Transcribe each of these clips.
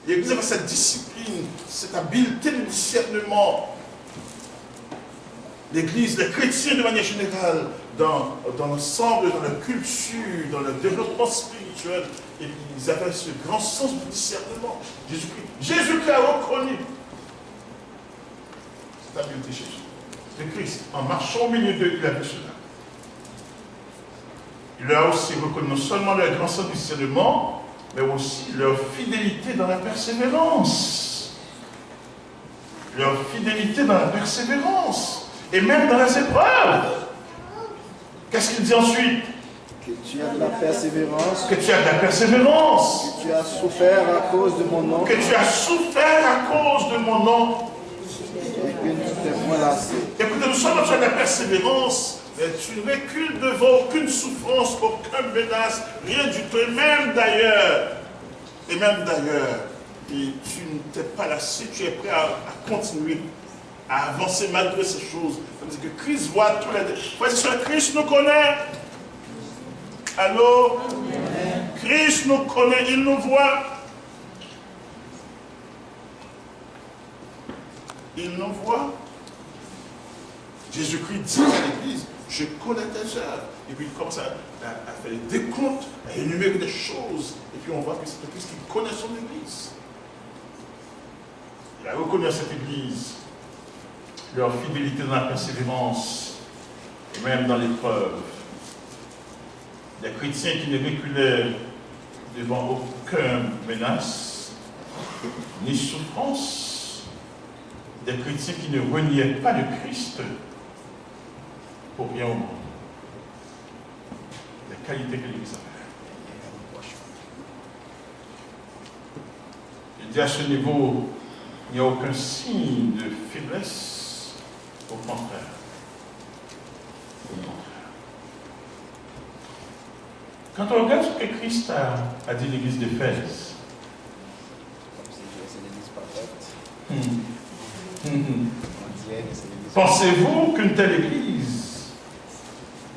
L'Église avait cette discipline, cette habileté de discernement. L'Église, les chrétiens de manière générale, dans l'ensemble, dans la culture, dans le développement spirituel, et ils avaient ce grand sens du discernement. Jésus-Christ a reconnu cette habileté chez le Christ. En marchant au milieu d'eux, il a vu cela. Il a aussi reconnu non seulement leur grand sens du discernement, mais aussi leur fidélité dans la persévérance. Leur fidélité dans la persévérance. Et même dans les épreuves. Qu'est-ce qu'il dit ensuite? Que tu as de la persévérance. Que tu as de la persévérance. Que tu as souffert à cause de mon nom. Que tu as souffert à cause de mon nom. Et que tu t'es point lassé. Écoutez, nous sommes dans la persévérance. Mais tu ne recules devant aucune souffrance, aucune menace, rien du tout. Et même d'ailleurs, tu ne t'es pas lassé, tu es prêt à continuer, à avancer malgré ces choses. C'est-à-dire que Christ voit tous les... Frères et sœurs, Christ nous connaît. Allô? Amen. Christ nous connaît, il nous voit. Il nous voit. Jésus-Christ dit à l'Église, je connais tes œuvres. Et puis il commence à faire des décomptes, à énumérer des choses. Et puis on voit que c'est le Christ qui connaît son Église. Il a reconnu à cette Église leur fidélité dans la persévérance, et même dans l'épreuve. Des chrétiens qui ne reculaient devant aucune menace, ni souffrance. Des chrétiens qui ne reniaient pas le Christ pour rien au monde. Les qualités que l'Église avait. Il dit à ce niveau, il n'y a aucun signe de faiblesse. Au contraire. Au contraire. Quand on regarde ce que Christ a dit à l'Église d'Éphèse, pensez-vous qu'une telle Église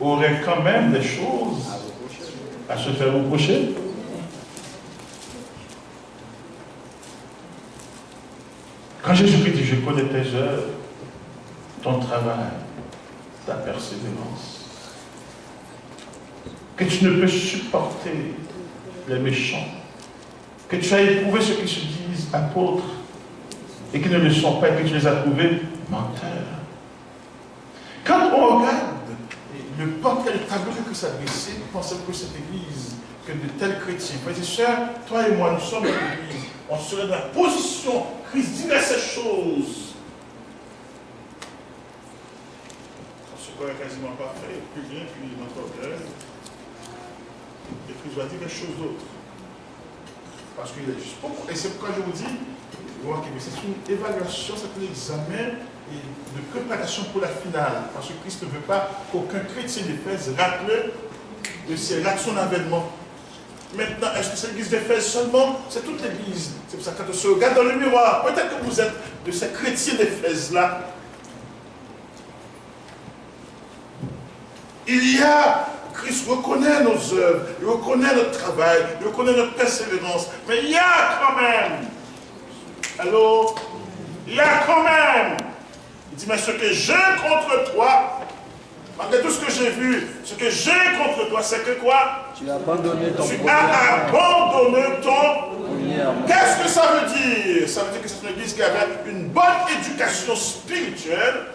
aurait quand même des choses à se faire reprocher? Quand Jésus-Christ dit, je connais tes œuvres, ton travail, ta persévérance, que tu ne peux supporter les méchants, que tu as éprouvé ceux qui se disent apôtres et qui ne le sont pas et que tu les as trouvés menteurs. Quand on regarde le portrait, le tableau que ça dressé, pensez que cette Église, que de tels chrétiens, frères et sœurs, toi et moi, nous sommes une Église, on serait dans la position, Christ dirait ces choses. Quasiment parfait, plus bien, puis notre cœur. Et puis je vais dire quelque chose d'autre. Parce qu'il est juste pour. Et c'est pourquoi je vous dis, c'est une évaluation, c'est un examen de préparation pour la finale. Parce que Christ ne veut pas qu'aucun chrétien d'Éphèse rate son avènement. Maintenant, est-ce que c'est l'église d'Éphèse seulement? C'est toute l'église. C'est pour ça que quand on se regarde dans le miroir, peut-être que vous êtes de ces chrétiens d'Éphèse-là. Il y a, Christ reconnaît nos œuvres, il reconnaît notre travail, il reconnaît notre persévérance, mais il y a quand même, allô, il y a quand même, il dit, mais ce que j'ai contre toi, malgré tout ce que j'ai vu, ce que j'ai contre toi, c'est que quoi? Tu as abandonné ton Tu as abandonné ton... Qu'est-ce que ça veut dire? Ça veut dire que c'est une église qui avait une bonne éducation spirituelle,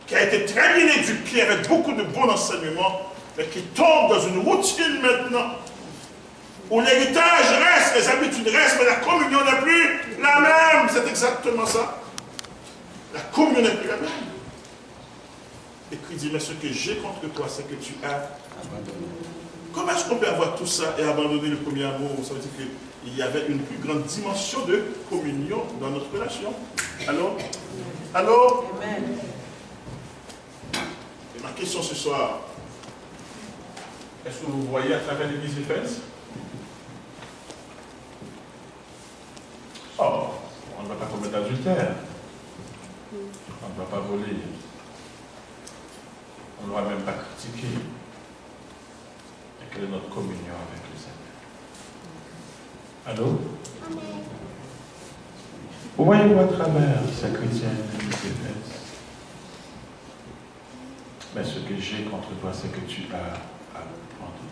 qui a été très bien éduqué avec beaucoup de bons enseignements, mais qui tombe dans une routine maintenant, où l'héritage reste, les habitudes restent, mais la communion n'est plus la même. C'est exactement ça. La communion n'est plus la même. Et Christ dit, mais ce que j'ai contre toi, c'est que tu as abandonné. Comment est-ce qu'on peut avoir tout ça et abandonner le premier amour? Ça veut dire qu'il y avait une plus grande dimension de communion dans notre relation. Allô? Allô? Amen. Et ma question ce soir, est-ce que vous voyez à travers l'église d'Éphèse? Oh, on ne va pas commettre adultère. On ne va pas voler. On ne va même pas critiquer. Et quelle est notre communion avec les Allô? Voyez-vous à travers sa chrétienne qui s'efface. Mais ce que j'ai contre toi, c'est que tu as abandonné.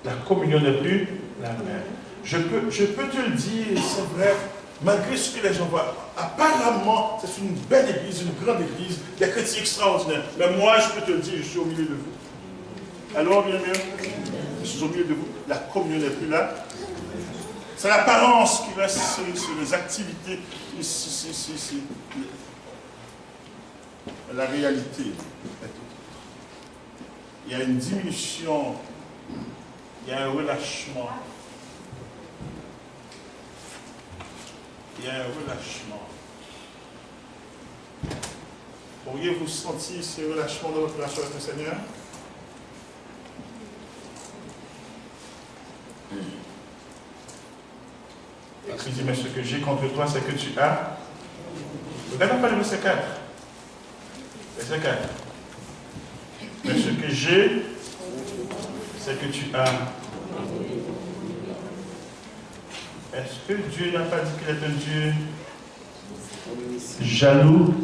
La communion n'est plus la même. Je peux te le dire, c'est vrai, malgré ce que les gens voient. Apparemment, c'est une belle église, une grande église, des chrétiens extraordinaires. Mais moi, je peux te le dire, je suis au milieu de vous. Alors, bien, je suis au milieu de vous. La communion n'est plus là. C'est l'apparence qui reste sur les activités. La réalité est autre. Il y a une diminution, il y a un relâchement. Il y a un relâchement. Pourriez-vous sentir ce relâchement de votre relation avec le Seigneur? Il dit, mais ce que j'ai contre toi, c'est que tu as. Regardons pas le verset 4. Verset 4. Mais ce que j'ai, c'est que tu as. Est-ce que Dieu n'a pas dit qu'il est un Dieu jaloux?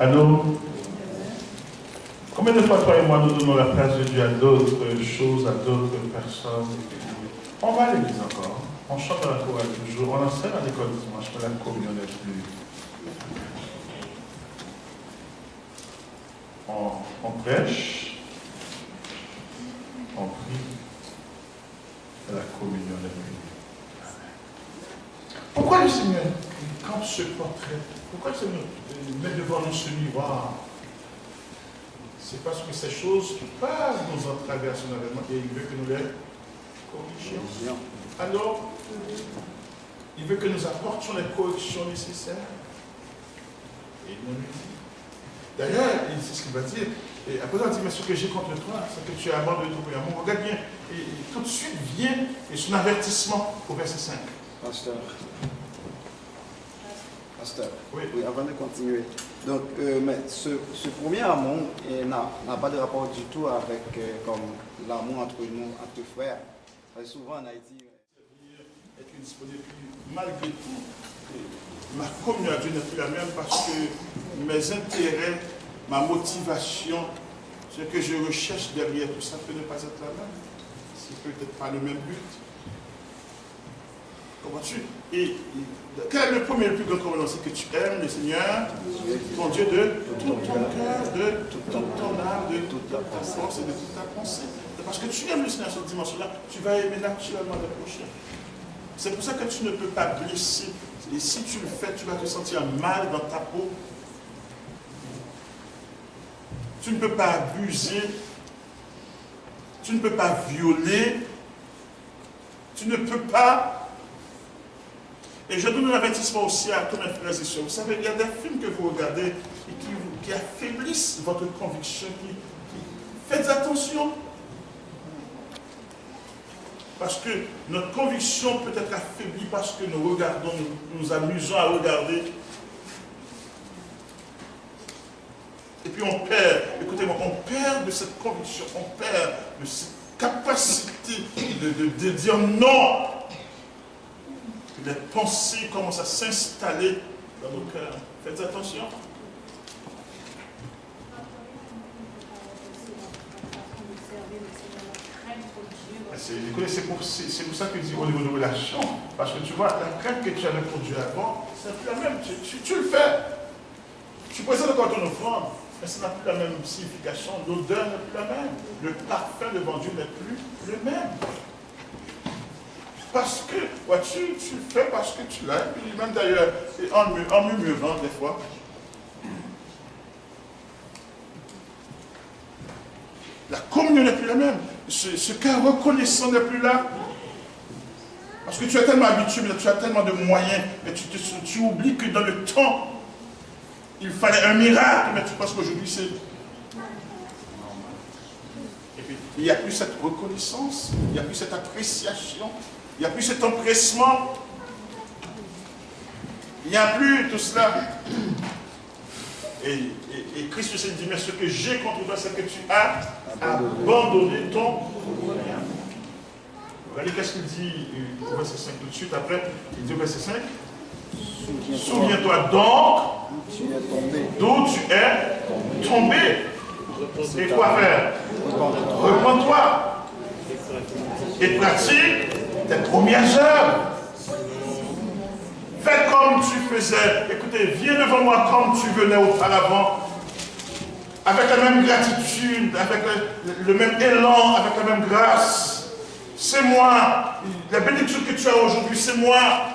Allô? Combien de fois toi et moi nous donnons la place de Dieu à d'autres choses, à d'autres personnes? On va à l'église encore. On chante à la chorale toujours, on enseigne à l'école dimanche, mais la communion n'est plus. On prêche, on prie, mais la communion n'est plus. Pourquoi le Seigneur campe ce portrait? Pourquoi le Seigneur met devant nous ce miroir? C'est parce que ces choses passent nous en travers son avènement et il veut que nous les corrigions. Alors, il veut que nous apportions les corrections nécessaires. Et il nous le dit. D'ailleurs, c'est ce qu'il va dire. Et après, il dit, mais ce que j'ai contre toi, c'est que tu as abandonné ton premier amour. Regarde bien. Et tout de suite vient son avertissement au verset 5. Pasteur. Oui. Oui, avant de continuer. Donc, mais ce premier amour n'a pas de rapport du tout avec comme l'amour entre nous, entre frères. Souvent en Haïti. Être disponible, malgré tout, ma communion à Dieu n'est plus la même parce que mes intérêts, ma motivation, ce que je recherche derrière tout ça peut ne pas être la même. C'est peut-être pas le même but. Comprends-tu? Et quel est le premier, le plus grand commandement? C'est que tu aimes le Seigneur, ton Dieu, de tout ton cœur, de toute ton âme, de toute ta force et de toute ta pensée. Parce que tu aimes le Seigneur sur cette dimension-là, tu vas aimer naturellement le prochain. C'est pour ça que tu ne peux pas blesser. Et si tu le fais, tu vas te sentir mal dans ta peau. Tu ne peux pas abuser. Tu ne peux pas violer. Tu ne peux pas. Et je donne un avertissement aussi à tous mes frères et sœurs. Vous savez, il y a des films que vous regardez et qui affaiblissent votre conviction. Faites attention. Parce que notre conviction peut être affaiblie parce que nous regardons, nous nous amusons à regarder. Et puis on perd, écoutez-moi, on perd de cette conviction, on perd de cette capacité de dire non. Les pensées commencent à s'installer dans nos cœurs. Faites attention. C'est pour ça que je dis au niveau de relation. Parce que tu vois, la crainte que tu avais pour Dieu avant, c'est plus la même. Tu le fais. Tu présentes encore ton offrande, mais ça n'a plus la même signification. L'odeur n'est plus la même. Le parfum devant Dieu n'est plus le même. Parce que, vois-tu, tu le fais parce que tu l'as. Et même d'ailleurs, en murmurant des fois. La communion n'est plus la même. Ce cœur reconnaissant n'est plus là. Parce que tu es tellement habitué, tu as tellement de moyens, mais tu oublies que dans le temps, il fallait un miracle, mais tu penses qu'aujourd'hui c'est. Et puis, il n'y a plus cette reconnaissance, il n'y a plus cette appréciation, il n'y a plus cet empressement. Il n'y a plus tout cela. Et Christ se dit, mais ce que j'ai contre toi, c'est que tu as abandonné ton premier amour. Regardez qu'est-ce qu'il dit au verset 5 tout de suite après. Il dit au verset 5. Souviens-toi donc d'où tu es tombé. Et quoi faire? Repends-toi et pratique tes premières œuvres. Fais comme tu faisais. Écoutez, viens devant moi comme tu venais auparavant. Avec la même gratitude, avec le même élan, avec la même grâce. C'est moi. La bénédiction que tu as aujourd'hui, c'est moi.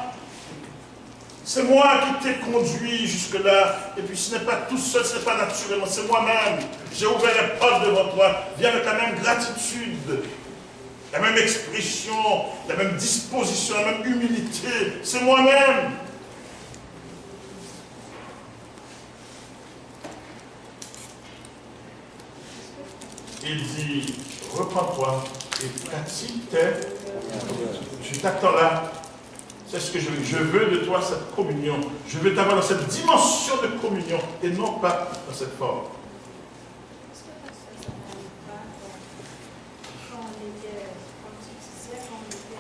C'est moi qui t'ai conduit jusque-là. Et puis ce n'est pas tout seul, ce n'est pas naturellement, c'est moi-même. J'ai ouvert les portes devant toi. Viens avec la même gratitude, la même expression, la même disposition, la même humilité. C'est moi-même. Il dit, reprends-toi et pratique tes... Je t'attends là. C'est ce que je veux. Je veux de toi cette communion. Je veux t'avoir dans cette dimension de communion et non pas dans cette forme. Est-ce que ça ne pas quand on était, comme tu disais, quand on était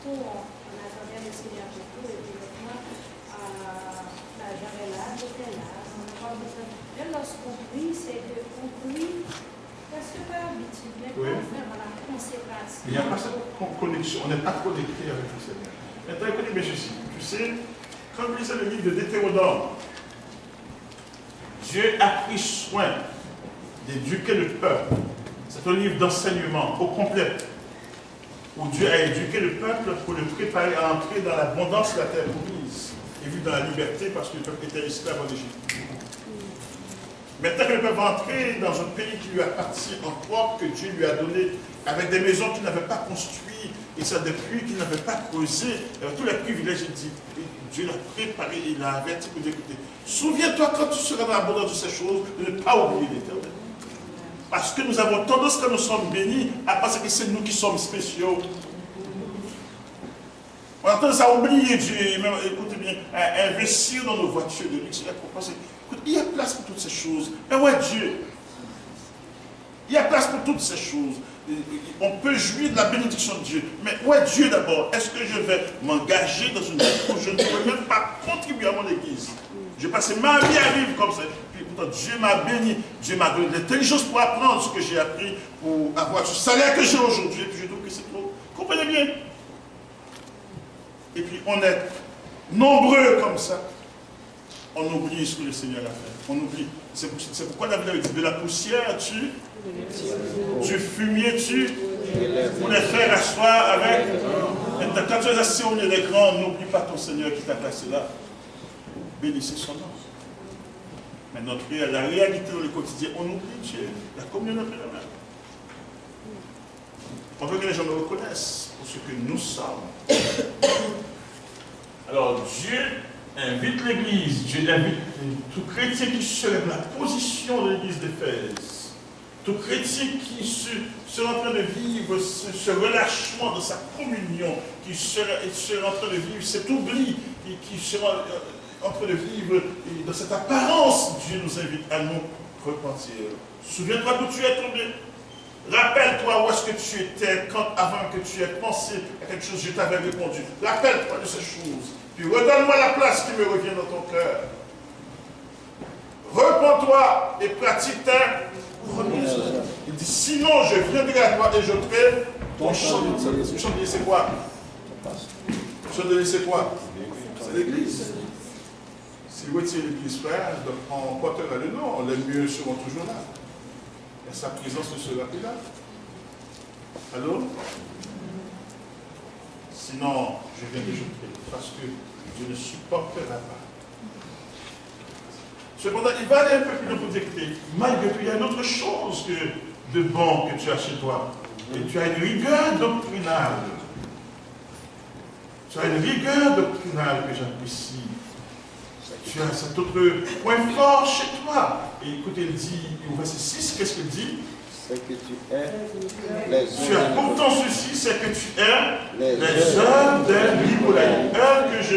tout, on attendait le Seigneur de tout, et puis maintenant, j'avais là, j'étais là, on n'a pas besoin. Même lorsqu'on prie, c'est de prie presque par habitude, mais pas vraiment la conséquence. Il n'y a pas cette connexion, on n'est pas connecté avec le Seigneur. Maintenant, écoutez bien ceci. Tu sais, quand vous lisez le livre de Deutéronome, Dieu a pris soin d'éduquer le peuple. C'est un livre d'enseignement au complet, où Dieu a éduqué le peuple pour le préparer à entrer dans l'abondance de la terre promise et vivre dans la liberté parce que le peuple était esclave en Égypte. Maintenant que le peuple va entrer dans un pays qui lui appartient en propre, que Dieu lui a donné, avec des maisons qu'il n'avait pas construites, et ça des puits qu'il n'avait pas creusés, avec tous les privilèges, il dit, Dieu l'a préparé, il l'a averti pour écouter. Souviens-toi quand tu seras dans l'abondance de ces choses, de ne pas oublier l'Éternel. Parce que nous avons tendance, quand nous sommes bénis, à penser que c'est nous qui sommes spéciaux. On a tendance à oublier Dieu, même, écoutez bien, à investir dans nos voitures de luxe, pour penser, écoute, il y a place pour toutes ces choses. Mais ouais, Dieu, il y a place pour toutes ces choses. On peut jouir de la bénédiction de Dieu. Mais ouais, Dieu d'abord, est-ce que je vais m'engager dans une vie où je ne peux même pas contribuer à mon église? Je vais passer ma vie à vivre comme ça. Puis pourtant, Dieu m'a béni, Dieu m'a donné l'intelligence pour apprendre ce que j'ai appris, pour avoir ce salaire que j'ai aujourd'hui. Et puis je trouve que c'est trop. Comprenez bien? Et puis on est nombreux comme ça. On oublie ce que le Seigneur a fait. On oublie. C'est pourquoi la Bible dit de la poussière, du fumier, pour les faire asseoir avec. Et quand tu es assis au milieu des grands, n'oublie pas ton Seigneur qui t'a placé là. Bénissez son nom. Mais la réalité dans le quotidien, on oublie Dieu. La communion n'est plus la même. On veut que les gens nous reconnaissent pour ce que nous sommes. Alors Dieu invite l'Église, Dieu invite tout chrétien qui se lève la position de l'Église d'Éphèse, tout chrétien qui sera en train de vivre ce relâchement de sa communion, qui sera en train de vivre cet oubli, qui sera en train de vivre dans cette apparence. Dieu nous invite à nous repentir. Souviens-toi d'où tu es tombé. Rappelle-toi où est-ce que tu étais avant que tu aies pensé à quelque chose, je t'avais répondu. Rappelle-toi de ces choses. Puis redonne-moi la place qui me revient dans ton cœur. Repends-toi et pratique ta remise. Il dit, sinon je viendrai à toi et je ferai ton chandelier. Le chandelier c'est quoi? Le chandelier c'est quoi? C'est l'église. Si vous retirez l'église, frère, on portera le nom, les mieux seront toujours là. Et sa présence ne sera plus là. Allô? Sinon, je viens de jeter, parce que je ne supporterai pas. Cependant, il va aller un peu plus loin pour dire que malgré tout, il y a une autre chose de bon que tu as chez toi. Et tu as une rigueur doctrinale. Tu as une rigueur doctrinale que j'apprécie. Tu as cet autre point fort chez toi. Et écoutez, il dit, au verset 6, qu'est-ce qu'il dit? C'est que tu es tu as pourtant ceci, c'est que tu es les œuvres d'un Nicolaï. Œuvres que je